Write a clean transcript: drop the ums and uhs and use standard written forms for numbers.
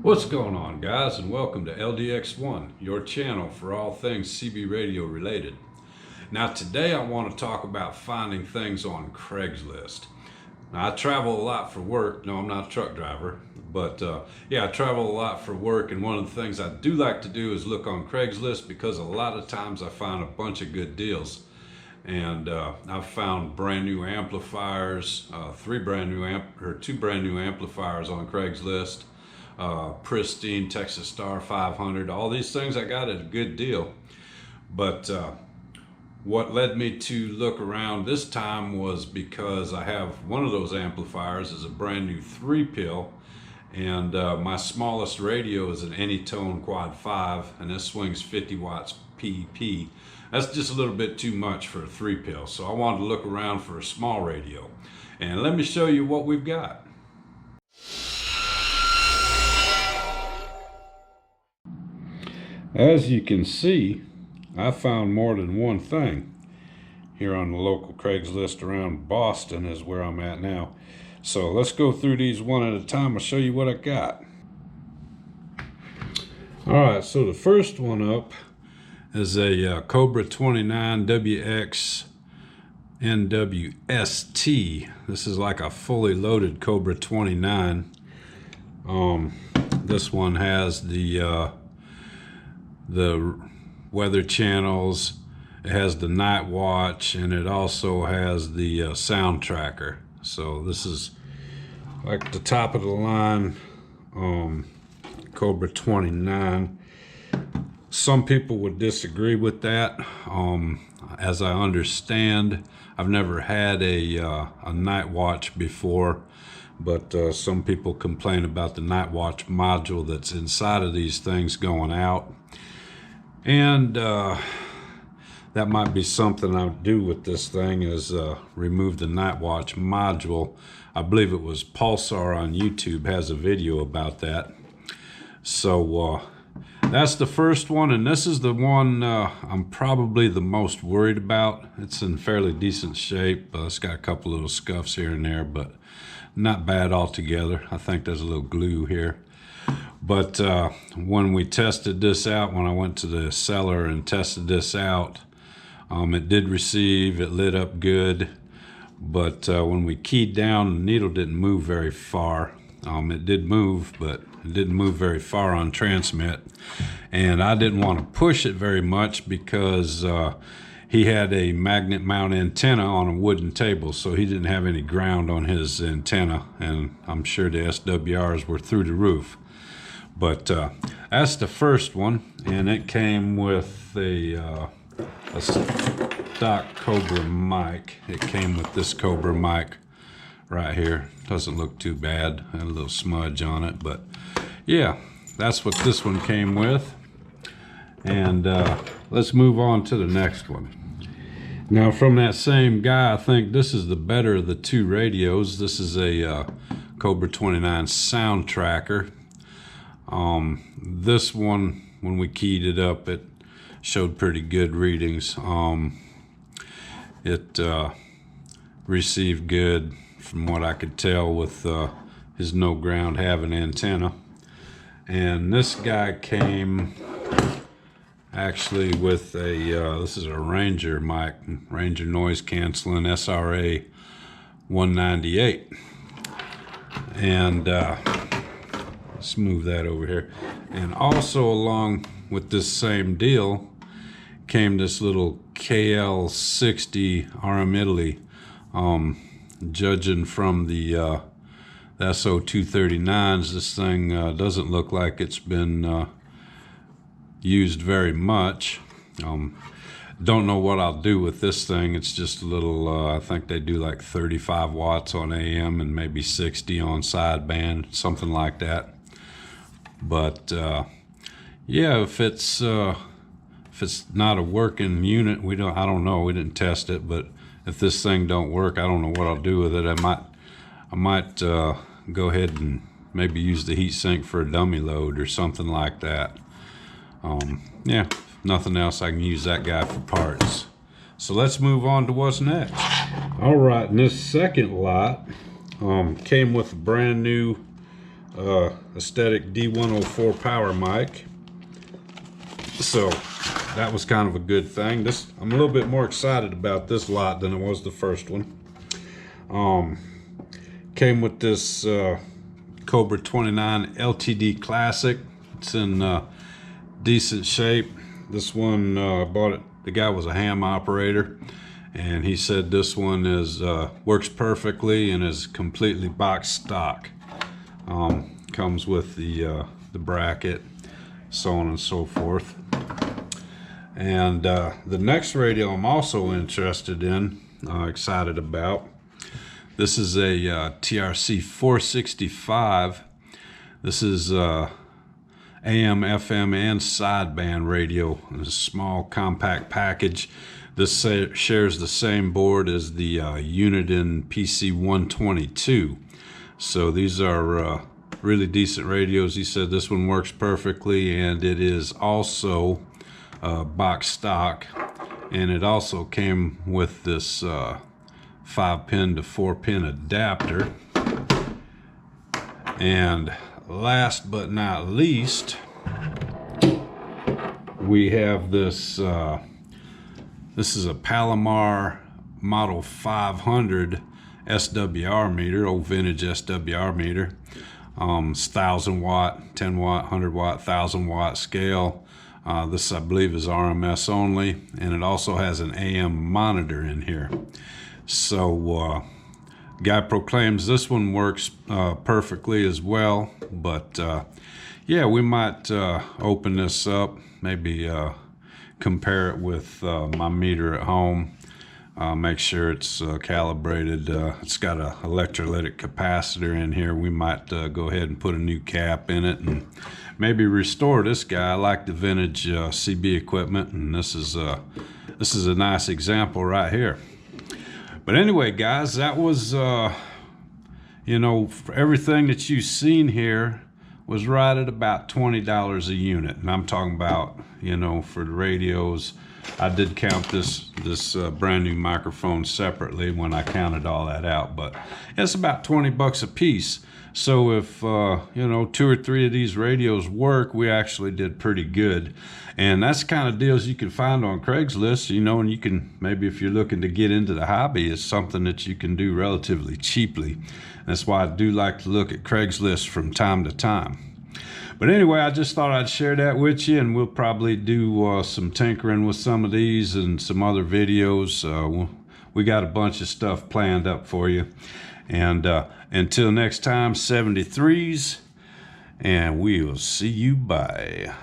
What's going on, guys, and welcome to LDX1, your channel for all things CB radio related. Now today I want to talk about finding things on Craigslist. Now I travel a lot for work. No, I'm not a truck driver, but yeah, I travel a lot for work, and one of the things I do like to do is look on Craigslist because a lot of times I find a bunch of good deals. And I've found brand new amplifiers, two brand new amplifiers on Craigslist. Pristine Texas Star 500, all these things I got at a good deal. But what led me to look around this time was because I have one of those amplifiers is a brand new 3-pill, and my smallest radio is an Anytone Quad 5, and this swings 50 watts PEP. That's just a little bit too much for a 3-pill, so I wanted to look around for a small radio, and let me show you what we've got. As you can see, I found more than one thing here on the local Craigslist around Boston is where I'm at now. So let's go through these one at a time. I'll show you what I got. Alright, so the first one up is a Cobra 29 WX NWST. This is like a fully loaded Cobra 29. This one has the weather channels, it has the night watch, and it also has the sound tracker. So this is like the top of the line Cobra 29. Some people would disagree with that. As I understand, I've never had a night watch before, but some people complain about the night watch module that's inside of these things going out. And that might be something I would do with this thing, is remove the night watch module. I believe it was Pulsar on YouTube has a video about that. So that's the first one, and this is the one I'm probably the most worried about. It's in fairly decent shape. It's got a couple little scuffs here and there, but not bad altogether. I think there's a little glue here. But when we tested this out, when I went to the seller and tested this out, it did receive, it lit up good. But when we keyed down, the needle didn't move very far. It did move, but it didn't move very far on transmit. And I didn't want to push it very much because he had a magnet mount antenna on a wooden table, so he didn't have any ground on his antenna, and I'm sure the SWRs were through the roof. But that's the first one, and it came with a stock Cobra mic. It came with this Cobra mic right here. Doesn't look too bad. Had a little smudge on it, but yeah, that's what this one came with. And let's move on to the next one. Now, from that same guy, I think this is the better of the two radios. This is a Cobra 29 sound tracker. This one, when we keyed it up, it showed pretty good readings. It received good from what I could tell with his no ground having antenna. And this guy came actually with a this is a Ranger mic, Ranger noise canceling SRA 198. And let's move that over here. And also along with this same deal came this little KL60 RM Italy. Judging from the SO239s, this thing doesn't look like it's been used very much. Don't know what I'll do with this thing. It's just a little, I think they do like 35 watts on AM and maybe 60 on sideband, something like that. But yeah, if it's not a working unit, I don't know. We didn't test it, but if this thing don't work, I don't know what I'll do with it. I might go ahead and maybe use the heat sink for a dummy load or something like that. Yeah, if nothing else, I can use that guy for parts. So let's move on to what's next. All right, and this second lot came with a brand new aesthetic D104 power mic. So that was kind of a good thing. I'm a little bit more excited about this lot than I was the first one. Came with this Cobra 29 LTD Classic. It's in decent shape. This one, I bought it. The guy was a ham operator, and he said this one works perfectly and is completely box stock. Comes with the bracket, so on and so forth. And the next radio I'm also interested in, excited about. This is a TRC 465. This is AM, FM, and sideband radio. It's a small, compact package. This shares the same board as the Uniden PC122. So these are really decent radios. He said this one works perfectly, and it is also box stock. And it also came with this 5-pin to 4-pin adapter. And last but not least, we have this this is a Palomar Model 500 SWR meter, old vintage SWR meter. It's 1,000 watt, 10 watt, 100 watt, 1,000 watt scale. This, I believe, is RMS only, and it also has an AM monitor in here. So guy proclaims this one works perfectly as well, but yeah, we might open this up, maybe compare it with my meter at home, make sure it's calibrated. It's got an electrolytic capacitor in here. We might go ahead and put a new cap in it and maybe restore this guy. I like the vintage CB equipment, and this is a nice example right here. But anyway, guys, that was, you know, for everything that you've seen here was right at about $20 a unit. And I'm talking about, you know, for the radios. I did count this brand new microphone separately when I counted all that out, but it's about 20 bucks a piece. So if, you know, 2 or 3 of these radios work, we actually did pretty good. And that's the kind of deals you can find on Craigslist, you know, and you can, maybe if you're looking to get into the hobby, it's something that you can do relatively cheaply. That's why I do like to look at Craigslist from time to time. But anyway, I just thought I'd share that with you, and we'll probably do some tinkering with some of these and some other videos. We got a bunch of stuff planned up for you. And until next time, 73s, and we'll see you. Bye.